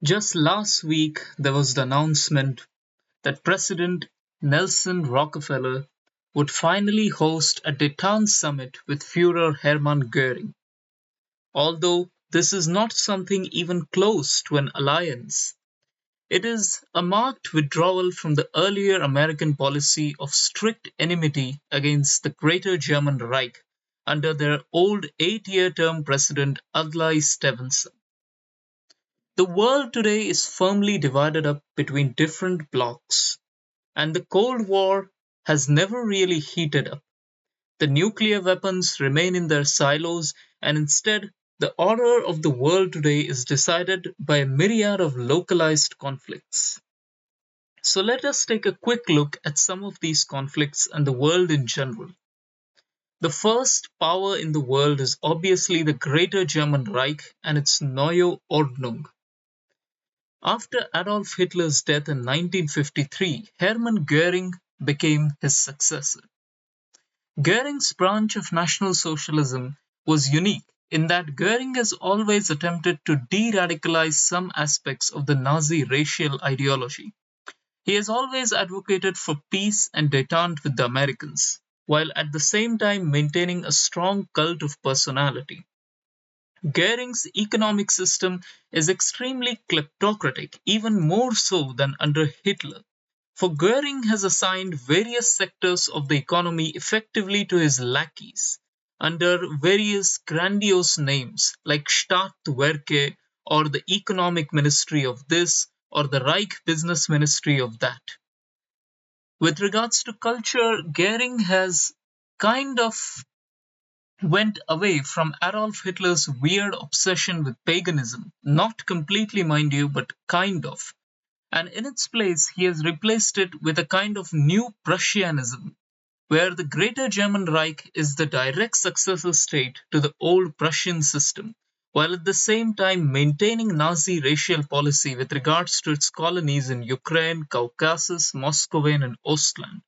Just last week, there was the announcement that President Nelson Rockefeller would finally host a Détente summit with Führer Hermann Göring. Although this is not something even close to an alliance, it is a marked withdrawal from the earlier American policy of strict enmity against the Greater German Reich under their old 8-year term president Adlai Stevenson. The world today is firmly divided up between different blocs, and the Cold War has never really heated up. The nuclear weapons remain in their silos, and instead, the order of the world today is decided by a myriad of localized conflicts. So let us take a quick look at some of these conflicts and the world in general. The first power in the world is obviously the Greater German Reich and its Neue Ordnung. After Adolf Hitler's death in 1953, Hermann Göring became his successor. Göring's branch of National Socialism was unique in that Göring has always attempted to de radicalize some aspects of the Nazi racial ideology. He has always advocated for peace and détente with the Americans, while at the same time maintaining a strong cult of personality. Goering's economic system is extremely kleptocratic, even more so than under Hitler. For Goering has assigned various sectors of the economy effectively to his lackeys, under various grandiose names like Staatswerke or the Economic Ministry of this or the Reich Business Ministry of that. With regards to culture, Goering has kind of went away from Adolf Hitler's weird obsession with paganism, not completely, mind you, but kind of. And in its place, he has replaced it with a kind of new Prussianism, where the Greater German Reich is the direct successor state to the old Prussian system, while at the same time maintaining Nazi racial policy with regards to its colonies in Ukraine, Caucasus, Muscovine, and Ostland.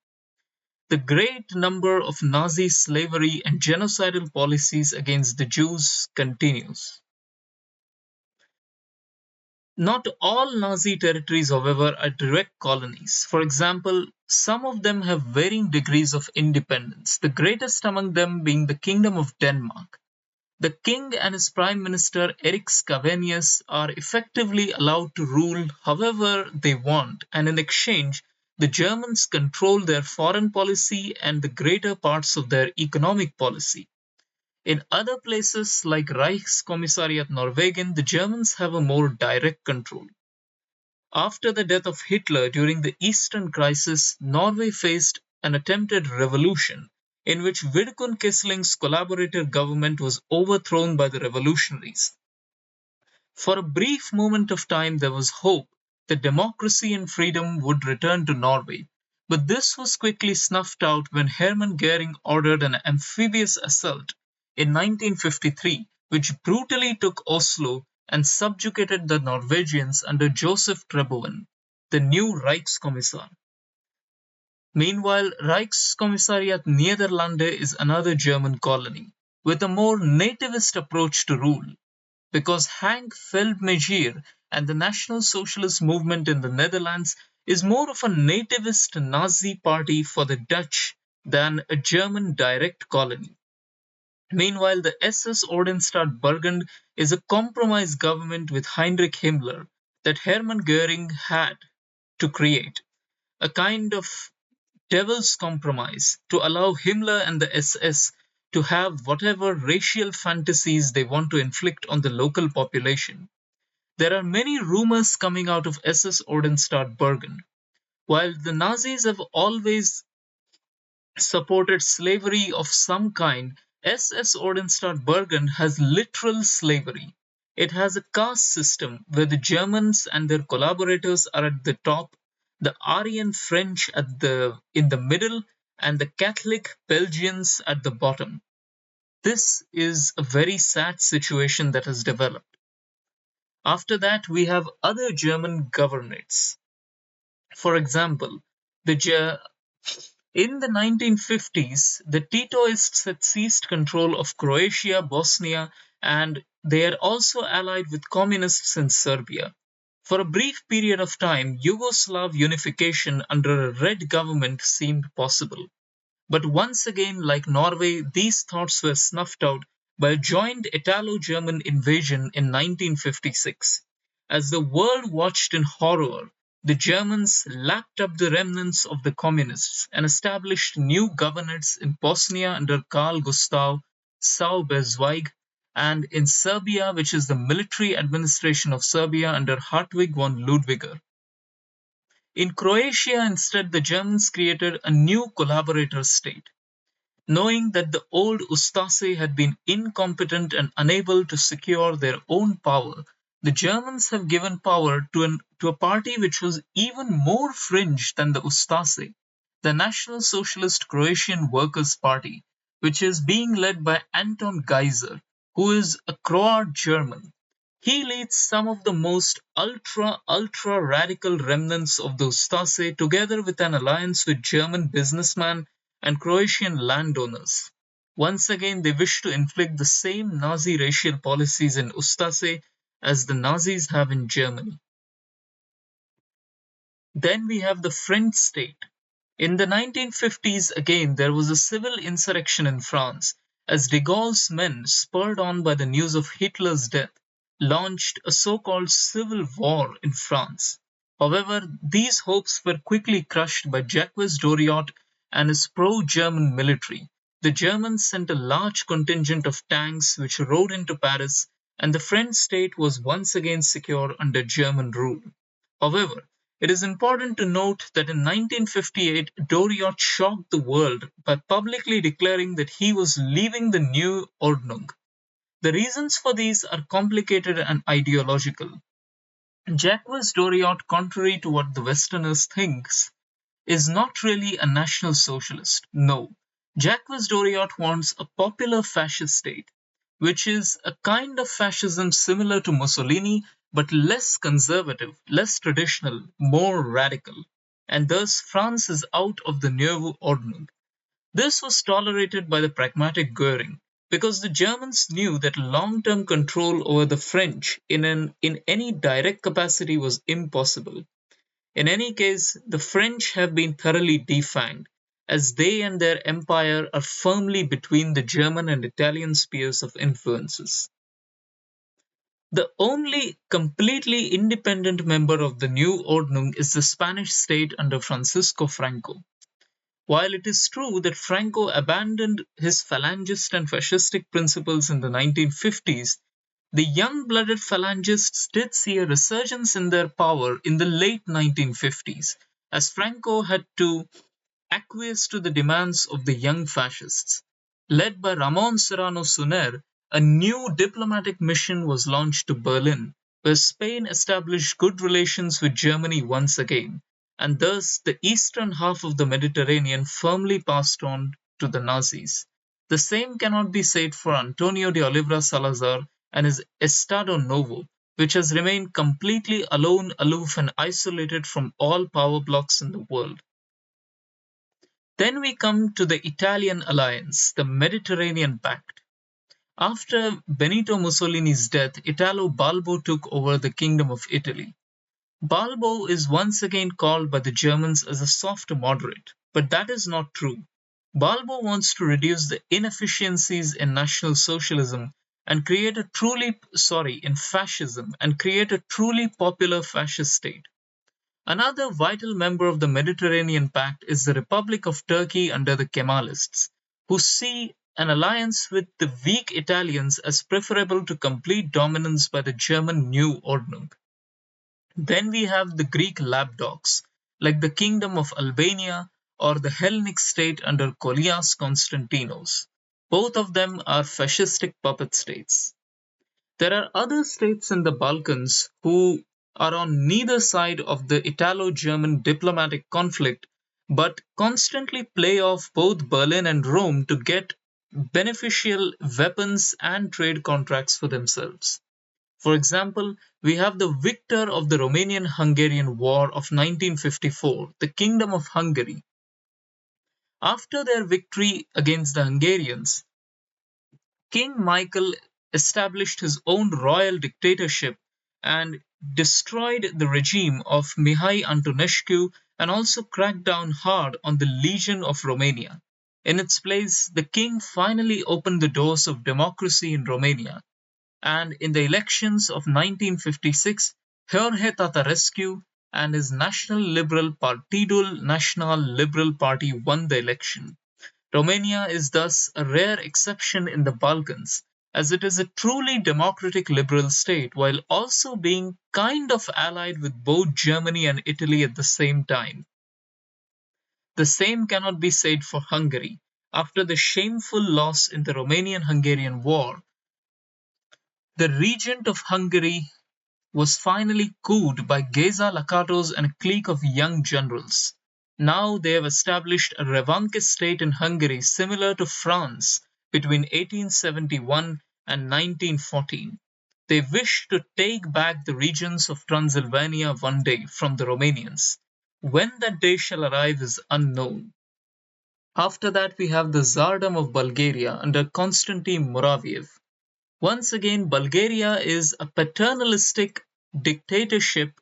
The great number of Nazi slavery and genocidal policies against the Jews continues. Not all Nazi territories, however, are direct colonies. For example, some of them have varying degrees of independence, the greatest among them being the Kingdom of Denmark. The king and his prime minister Erik Scavenius are effectively allowed to rule however they want, and in exchange, the Germans control their foreign policy and the greater parts of their economic policy. In other places like Reichskommissariat Norwegen, the Germans have a more direct control. After the death of Hitler during the Eastern Crisis, Norway faced an attempted revolution in which Vidkun Quisling's collaborator government was overthrown by the revolutionaries. For a brief moment of time, there was hope that democracy and freedom would return to Norway, but this was quickly snuffed out when Hermann Goering ordered an amphibious assault in 1953, which brutally took Oslo and subjugated the Norwegians under Joseph Treboven, the new Reichskommissar. Meanwhile, Reichskommissariat Niederlande is another German colony, with a more nativist approach to rule, because Hank Feldmaejer and the National Socialist movement in the Netherlands is more of a nativist Nazi party for the Dutch than a German direct colony. Meanwhile, the SS Ordnungsstaat Burgenland is a compromise government with Heinrich Himmler that Hermann Goering had to create, a kind of devil's compromise to allow Himmler and the SS to have whatever racial fantasies they want to inflict on the local population. There are many rumors coming out of SS Ordnungsstaat Bergen. While the Nazis have always supported slavery of some kind, SS Ordnungsstaat Bergen has literal slavery. It has a caste system where the Germans and their collaborators are at the top, the Aryan French in the middle, and the Catholic Belgians at the bottom. This is a very sad situation that has developed. After that, we have other German governorates. For example, in the 1950s, the Titoists had seized control of Croatia, Bosnia, and they are also allied with communists in Serbia. For a brief period of time, Yugoslav unification under a red government seemed possible. But once again, like Norway, these thoughts were snuffed out by a joint Italo German invasion in 1956. As the world watched in horror, the Germans lapped up the remnants of the communists and established new governorates in Bosnia under Carl Gustav Sauer-Zweig, and in Serbia, which is the military administration of Serbia under Hartwig von Ludwiger. In Croatia, instead, the Germans created a new collaborator state. Knowing that the old Ustase had been incompetent and unable to secure their own power, the Germans have given power to a party which was even more fringe than the Ustase, the National Socialist Croatian Workers' Party, which is being led by Anton Geiser, who is a Croat German. He leads some of the most ultra radical remnants of the Ustase together with an alliance with German businessmen and Croatian landowners. Once again, they wish to inflict the same Nazi racial policies in Ustase as the Nazis have in Germany. Then we have the French state. In the 1950s, again, there was a civil insurrection in France as de Gaulle's men, spurred on by the news of Hitler's death, launched a so called civil war in France. However, these hopes were quickly crushed by Jacques Doriot and his pro German military. The Germans sent a large contingent of tanks which rode into Paris, and the French state was once again secure under German rule. However, it is important to note that in 1958 Doriot shocked the world by publicly declaring that he was leaving the new Ordnung. The reasons for these are complicated and ideological. Jacques Doriot, contrary to what the Westerners think, is not really a national socialist. No, Jacques Doriot wants a popular fascist state, which is a kind of fascism similar to Mussolini but less conservative, less traditional, more radical. And thus France is out of the Neue Ordnung. This was tolerated by the pragmatic Goering, because the Germans knew that long-term control over the French in any direct capacity was impossible. In any case, the French have been thoroughly defanged, as they and their empire are firmly between the German and Italian spheres of influences. The only completely independent member of the new Ordnung is the Spanish state under Francisco Franco. While it is true that Franco abandoned his Falangist and fascistic principles in the 1950s, the young-blooded Phalangists did see a resurgence in their power in the late 1950s, as Franco had to acquiesce to the demands of the young fascists. Led by Ramon Serrano Suner, a new diplomatic mission was launched to Berlin, where Spain established good relations with Germany once again, and thus the eastern half of the Mediterranean firmly passed on to the Nazis. The same cannot be said for Antonio de Oliveira Salazar and his Estado Novo, which has remained completely alone, aloof, and isolated from all power blocs in the world. Then we come to the Italian alliance, the Mediterranean Pact. After Benito Mussolini's death, Italo Balbo took over the Kingdom of Italy. Balbo is once again called by the Germans as a soft moderate, but that is not true. Balbo wants to reduce the inefficiencies in National Socialism and create a in fascism and create a truly popular fascist state. Another vital member of the Mediterranean Pact is the Republic of Turkey under the Kemalists, who see an alliance with the weak Italians as preferable to complete dominance by the German New Ordnung. Then we have the Greek lapdogs, like the Kingdom of Albania or the Hellenic state under Kolias Konstantinos. Both of them are fascistic puppet states. There are other states in the Balkans who are on neither side of the Italo German diplomatic conflict but constantly play off both Berlin and Rome to get beneficial weapons and trade contracts for themselves. For example, we have the victor of the Romanian Hungarian War of 1954, the Kingdom of Hungary. After their victory against the Hungarians, King Michael established his own royal dictatorship and destroyed the regime of Mihai Antonescu and also cracked down hard on the Legion of Romania. In its place, the king finally opened the doors of democracy in Romania, and in the elections of 1956, Jorge Tatarescu and his National Liberal Partidul Național Liberal Party won the election. Romania is thus a rare exception in the Balkans, as it is a truly democratic liberal state while also being kind of allied with both Germany and Italy at the same time. The same cannot be said for Hungary. After the shameful loss in the Romanian Hungarian War, the regent of Hungary was finally couped by Geza Lakatos and a clique of young generals. Now they have established a Revanchist state in Hungary similar to France between 1871 and 1914. They wish to take back the regions of Transylvania one day from the Romanians. When that day shall arrive is unknown. After that, we have the Tsardom of Bulgaria under Constantine Muraviev. Once again, Bulgaria is a paternalistic dictatorship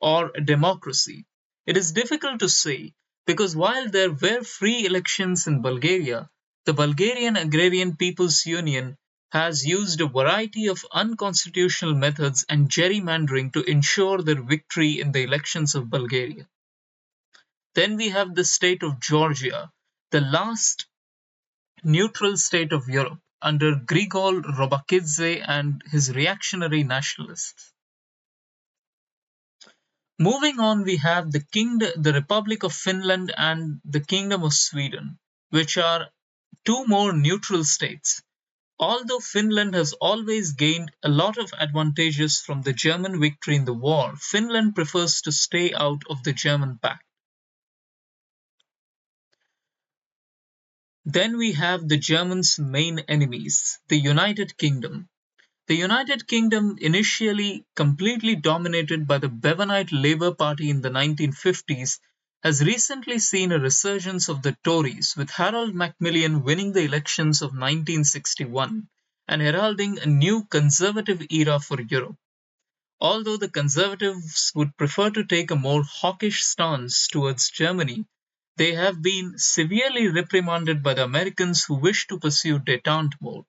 or a democracy. It is difficult to say because while there were free elections in Bulgaria, the Bulgarian Agrarian People's Union has used a variety of unconstitutional methods and gerrymandering to ensure their victory in the elections of Bulgaria. Then we have the state of Georgia, the last neutral state of Europe under Grigol Robakidze and his reactionary nationalists. Moving on, we have the Republic of Finland and the Kingdom of Sweden, which are two more neutral states. Although Finland has always gained a lot of advantages from the German victory in the war, Finland prefers to stay out of the German pact. Then we have the Germans' main enemies, the United Kingdom. The United Kingdom, initially completely dominated by the Bevanite Labour Party in the 1950s, has recently seen a resurgence of the Tories, with Harold Macmillan winning the elections of 1961 and heralding a new conservative era for Europe. Although the Conservatives would prefer to take a more hawkish stance towards Germany, they have been severely reprimanded by the Americans who wish to pursue détente mode.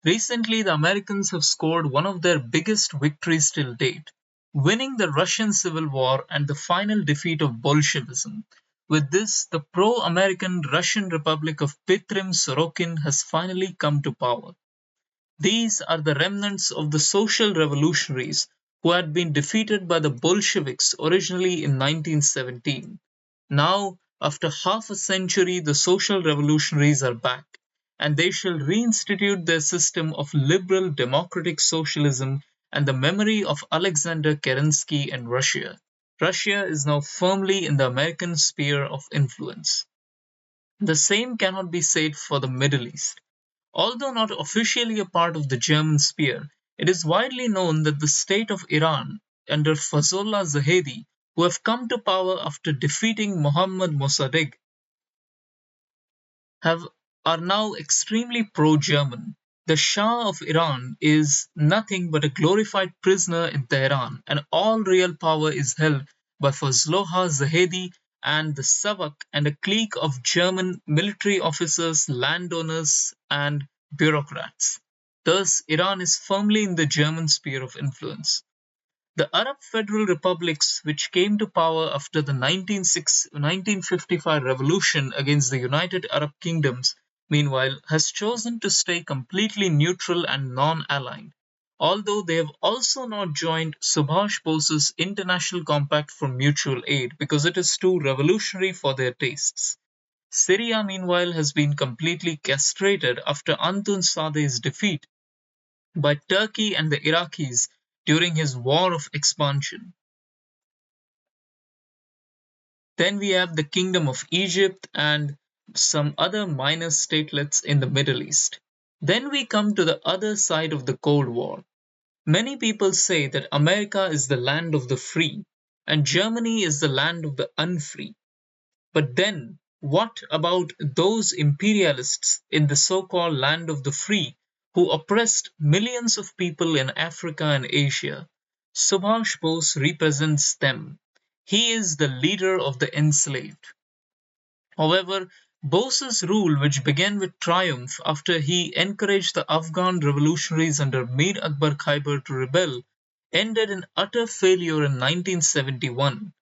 Recently, the Americans have scored one of their biggest victories till date, winning the Russian Civil War and the final defeat of Bolshevism. With this, the pro-American Russian Republic of Petrim Sorokin has finally come to power. These are the remnants of the social revolutionaries who had been defeated by the Bolsheviks originally in 1917. Now, after half a century, the social revolutionaries are back, and they shall reinstitute their system of liberal democratic socialism and the memory of Alexander Kerensky and Russia. Russia is now firmly in the American sphere of influence. The same cannot be said for the Middle East. Although not officially a part of the German sphere, it is widely known that the state of Iran, under Fazlollah Zahedi, who have come to power after defeating Mohammad Mossadegh, are now extremely pro-German. The Shah of Iran is nothing but a glorified prisoner in Tehran, and all real power is held by Fazlollah Zahedi and the Savak and a clique of German military officers, landowners, and bureaucrats. Thus, Iran is firmly in the German sphere of influence. The Arab Federal Republics, which came to power after the 1955 revolution against the United Arab Kingdoms, meanwhile, has chosen to stay completely neutral and non-aligned, although they have also not joined Subhash Bose's International Compact for Mutual Aid because it is too revolutionary for their tastes. Syria, meanwhile, has been completely castrated after Antun Sadeh's defeat by Turkey and the Iraqis during his war of expansion. Then we have the Kingdom of Egypt and some other minor statelets in the Middle East. Then we come to the other side of the Cold War. Many people say that America is the land of the free and Germany is the land of the unfree. But then, what about those imperialists in the so-called land of the free who oppressed millions of people in Africa and Asia? Subhash Bose represents them. He is the leader of the enslaved. However, Bose's rule, which began with triumph after he encouraged the Afghan revolutionaries under Mir Akbar Khyber to rebel, ended in utter failure in 1961,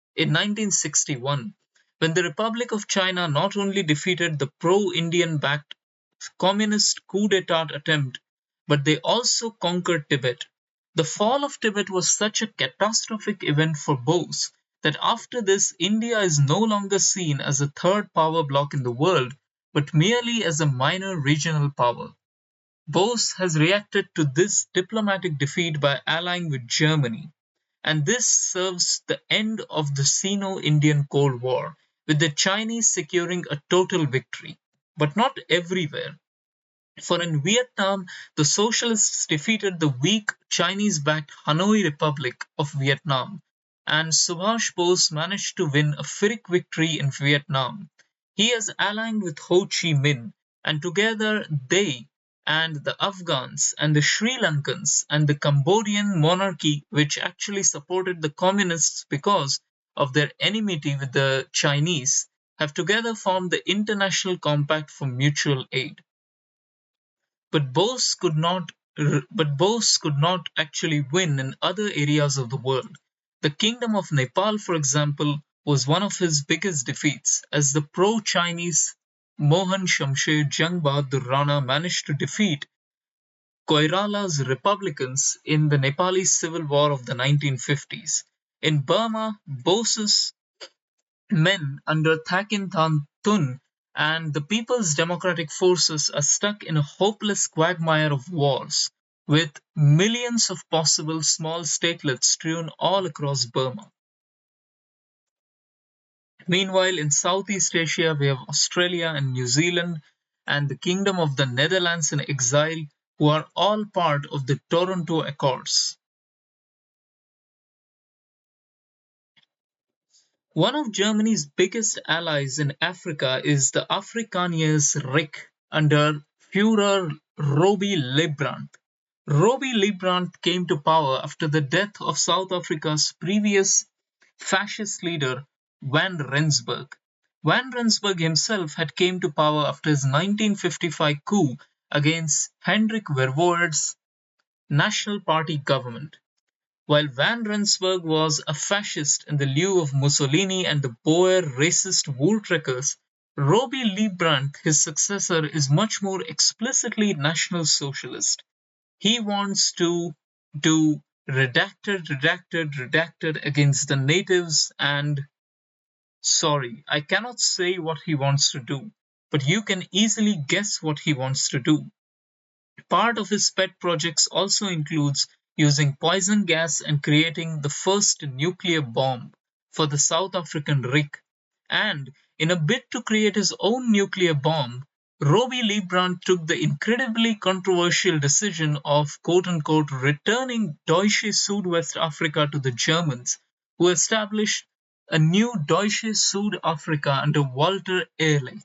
when the Republic of China not only defeated the pro-Indian backed communist coup d'etat attempt, but they also conquered Tibet. The fall of Tibet was such a catastrophic event for Bose that after this India is no longer seen as a third power bloc in the world, but merely as a minor regional power. Bose has reacted to this diplomatic defeat by allying with Germany, and this serves the end of the Sino Indian Cold War, with the Chinese securing a total victory. But not everywhere. For in Vietnam, the Socialists defeated the weak Chinese-backed Hanoi Republic of Vietnam, and Subhash Bose managed to win a Pyrrhic victory in Vietnam. He is allying with Ho Chi Minh, and together they and the Afghans and the Sri Lankans and the Cambodian monarchy, which actually supported the communists because of their enmity with the Chinese, have together formed the International Compact for Mutual Aid. But Bose could not actually win in other areas of the world. The Kingdom of Nepal, for example, was one of his biggest defeats, as the pro-Chinese Mohan Shamsher Jang Bahadur Rana managed to defeat Koirala's republicans in the Nepali Civil War of the 1950s. In Burma, Bose's men under Thakin Than and the People's Democratic Forces are stuck in a hopeless quagmire of wars, with millions of possible small statelets strewn all across Burma. Meanwhile, in Southeast Asia, we have Australia and New Zealand and the Kingdom of the Netherlands in exile, who are all part of the Toronto Accords. One of Germany's biggest allies in Africa is the Afrikaners Reich under Führer Roby Liebrandt. Roby Liebrandt came to power after the death of South Africa's previous fascist leader Van Rensburg. Van Rensburg himself had came to power after his 1955 coup against Hendrik Verwoerd's National Party government. While Van Rensburg was a fascist in the lieu of Mussolini and the Boer racist Voortrekkers, Roby Liebrandt, his successor, is much more explicitly National Socialist. He wants to do redacted against the natives and sorry, I cannot say what he wants to do, but you can easily guess what he wants to do. Part of his pet projects also includes using poison gas and creating the first nuclear bomb for the South African Reich. And in a bid to create his own nuclear bomb, Roby Liebrandt took the incredibly controversial decision of quote unquote returning Deutsche Südwestafrika to the Germans, who established a new Deutsche Südafrika under Walter Ehrlich.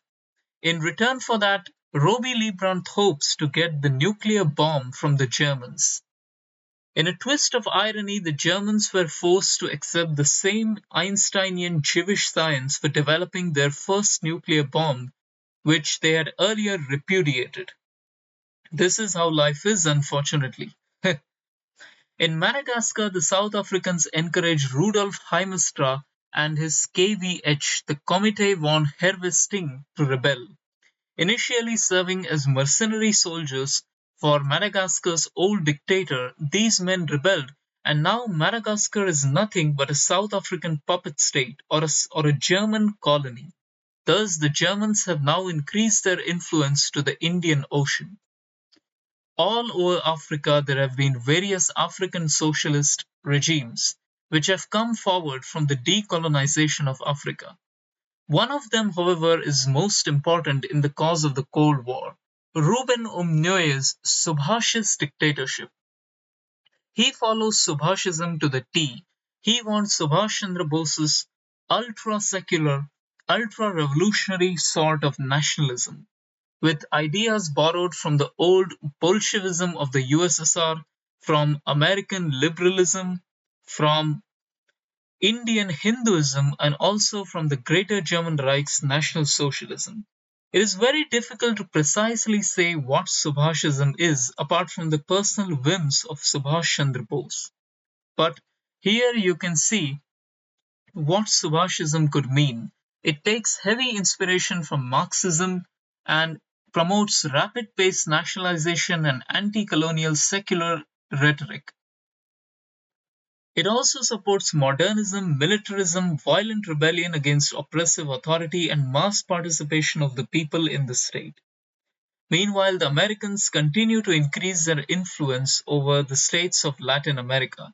In return for that, Roby Liebrandt hopes to get the nuclear bomb from the Germans. In a twist of irony, the Germans were forced to accept the same Einsteinian Jewish science for developing their first nuclear bomb, which they had earlier repudiated. This is how life is, unfortunately. In Madagascar, the South Africans encouraged Rudolf Heimistra and his KVH, the Comité von Herwesting, to rebel. Initially serving as mercenary soldiers for Madagascar's old dictator, these men rebelled, and now Madagascar is nothing but a South African puppet state or a German colony. Thus, the Germans have now increased their influence to the Indian Ocean. All over Africa, there have been various African socialist regimes which have come forward from the decolonization of Africa. One of them, however, is most important in the cause of the Cold War: Ruben Umnioye's Subhashist dictatorship. He follows Subhashism to the T. He wants Subhash Chandra Bose's ultra-secular, ultra-revolutionary sort of nationalism, with ideas borrowed from the old Bolshevism of the USSR, from American liberalism, from Indian Hinduism and also from the Greater German Reich's National Socialism. It is very difficult to precisely say what Subhashism is apart from the personal whims of Subhash Chandra Bose. But here you can see what Subhashism could mean. It takes heavy inspiration from Marxism and promotes rapid paced nationalization and anti colonial secular rhetoric. It also supports modernism, militarism, violent rebellion against oppressive authority, and mass participation of the people in the state. Meanwhile, the Americans continue to increase their influence over the states of Latin America,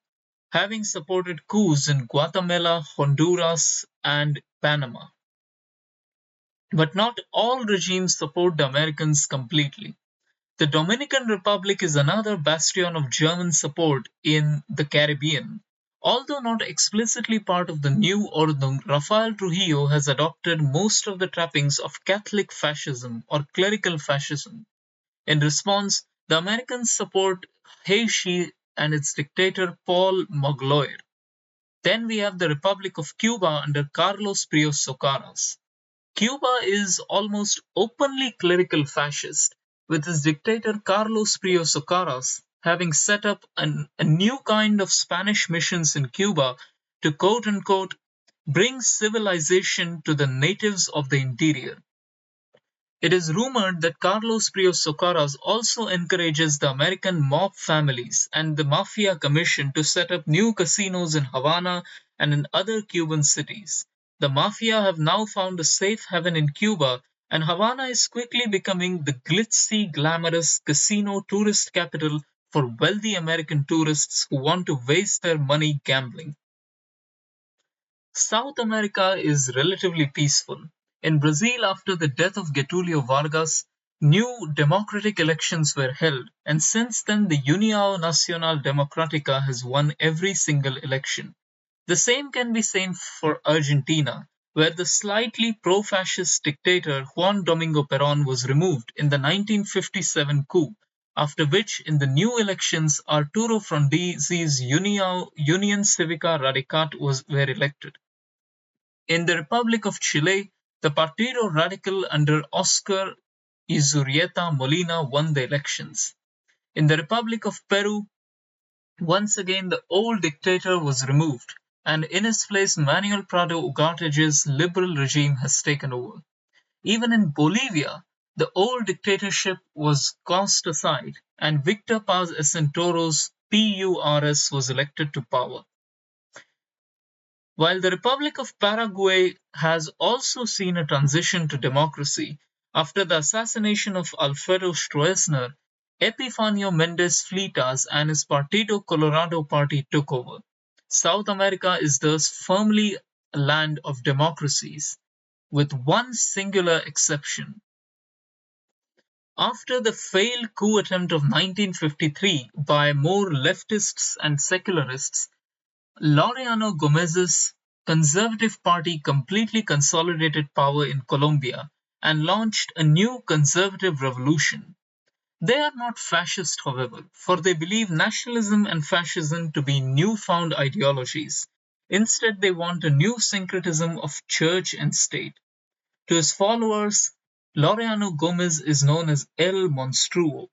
having supported coups in Guatemala, Honduras, and Panama. But not all regimes support the Americans completely. The Dominican Republic is another bastion of German support in the Caribbean. Although not explicitly part of the New Ordung, Rafael Trujillo has adopted most of the trappings of Catholic fascism or clerical fascism. In response, the Americans support Haiti and its dictator Paul Mogloir. Then we have the Republic of Cuba under Carlos Prios Socaras. Cuba is almost openly clerical fascist, with its dictator Carlos Prios Socaras having set up a new kind of Spanish missions in Cuba to quote unquote bring civilization to the natives of the interior. It is rumored that Carlos Prios Socaras also encourages the American mob families and the Mafia Commission to set up new casinos in Havana and in other Cuban cities. The Mafia have now found a safe haven in Cuba, and Havana is quickly becoming the glitzy, glamorous casino tourist capital for wealthy American tourists who want to waste their money gambling. South America is relatively peaceful. In Brazil, after the death of Getulio Vargas, new democratic elections were held, and since then the União Nacional Democrática has won every single election. The same can be said for Argentina, where the slightly pro fascist dictator Juan Domingo Perón was removed in the 1957 coup, after which, in the new elections, Arturo Frondizi's Unión Cívica Radical were elected. In the Republic of Chile, the Partido Radical under Oscar Izurrieta Molina won the elections. In the Republic of Peru, once again the old dictator was removed, and in his place Manuel Prado Ugarte's liberal regime has taken over. Even in Bolivia, the old dictatorship was cast aside, and Victor Paz Essentoro's PURS was elected to power. While the Republic of Paraguay has also seen a transition to democracy, after the assassination of Alfredo Stroessner, Epifanio Mendes Fleitas and his Partido Colorado party took over. South America is thus firmly a land of democracies, with one singular exception. After the failed coup attempt of 1953 by more leftists and secularists, Laureano Gomez's Conservative Party completely consolidated power in Colombia and launched a new conservative revolution. They are not fascist, however, for they believe nationalism and fascism to be newfound ideologies. Instead, they want a new syncretism of church and state. To his followers, Laureano Gomez is known as El Monstruo.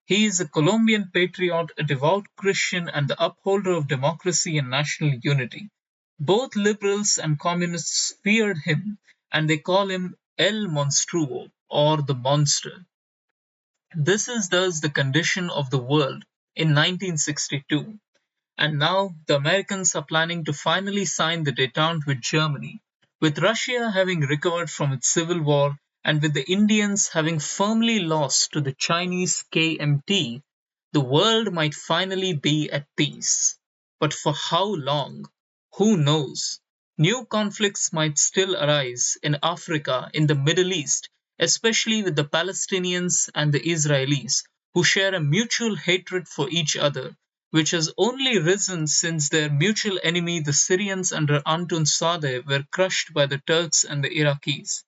He is a Colombian patriot, a devout Christian, and the upholder of democracy and national unity. Both liberals and communists feared him, and they call him El Monstruo, or the Monster. This is thus the condition of the world in 1962. And now the Americans are planning to finally sign the detente with Germany, with Russia having recovered from its civil war and with the Indians having firmly lost to the Chinese KMT, the world might finally be at peace. But for how long? Who knows? New conflicts might still arise in Africa, in the Middle East, especially with the Palestinians and the Israelis, who share a mutual hatred for each other, which has only risen since their mutual enemy the Syrians under Antun Sadeh were crushed by the Turks and the Iraqis.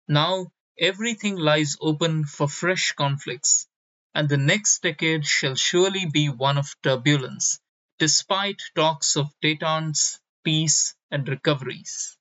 Now everything lies open for fresh conflicts, and the next decade shall surely be one of turbulence. despite talks of détente, peace, and recoveries.